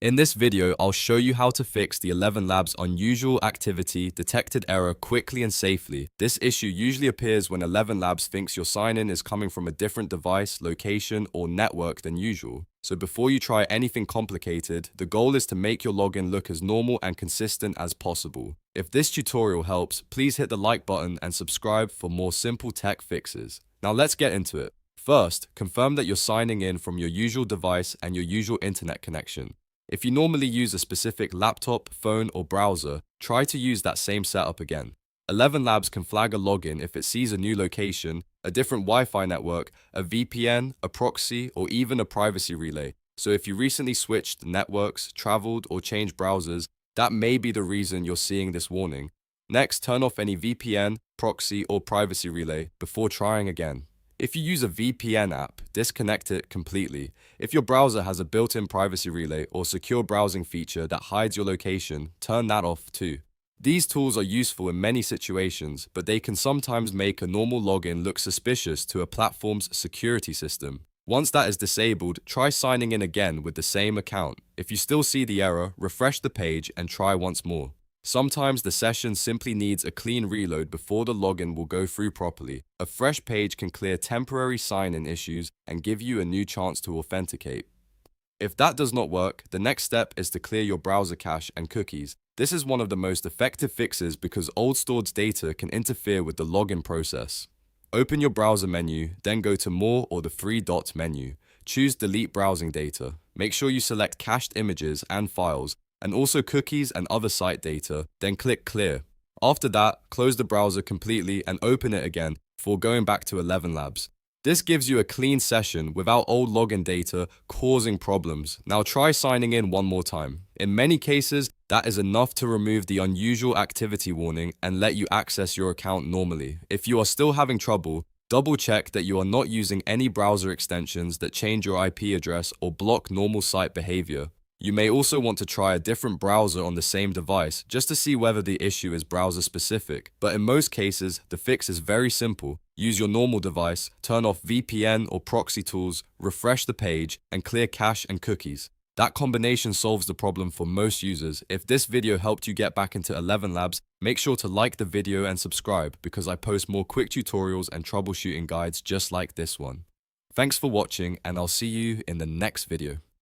In this video, I'll show you how to fix the ElevenLabs unusual activity detected error quickly and safely. This issue usually appears when ElevenLabs thinks your sign-in is coming from a different device, location, or network than usual. So before you try anything complicated, the goal is to make your login look as normal and consistent as possible. If this tutorial helps, please hit the like button and subscribe for more simple tech fixes. Now let's get into it. First, confirm that you're signing in from your usual device and your usual internet connection. If you normally use a specific laptop, phone, or browser, try to use that same setup again. ElevenLabs can flag a login if it sees a new location, a different Wi-Fi network, a VPN, a proxy, or even a privacy relay. So if you recently switched networks, traveled, or changed browsers, that may be the reason you're seeing this warning. Next, turn off any VPN, proxy, or privacy relay before trying again. If you use a VPN app, disconnect it completely. If your browser has a built-in privacy relay or secure browsing feature that hides your location, turn that off too. These tools are useful in many situations, but they can sometimes make a normal login look suspicious to a platform's security system. Once that is disabled, try signing in again with the same account. If you still see the error, refresh the page and try once more. Sometimes the session simply needs a clean reload before the login will go through properly. A fresh page can clear temporary sign-in issues and give you a new chance to authenticate. If that does not work, the next step is to clear your browser cache and cookies. This is one of the most effective fixes because old stored data can interfere with the login process. Open your browser menu, then go to More or the three-dot menu. Choose Delete Browsing Data. Make sure you select cached images and files, and also cookies and other site data, then click Clear. After that, close the browser completely and open it again before going back to ElevenLabs. This gives you a clean session without old login data causing problems. Now try signing in one more time. In many cases, that is enough to remove the unusual activity warning and let you access your account normally. If you are still having trouble, double check that you are not using any browser extensions that change your IP address or block normal site behavior. You may also want to try a different browser on the same device just to see whether the issue is browser specific. But in most cases, the fix is very simple. Use your normal device, turn off VPN or proxy tools, refresh the page, and clear cache and cookies. That combination solves the problem for most users. If this video helped you get back into ElevenLabs, make sure to like the video and subscribe because I post more quick tutorials and troubleshooting guides just like this one. Thanks for watching, and I'll see you in the next video.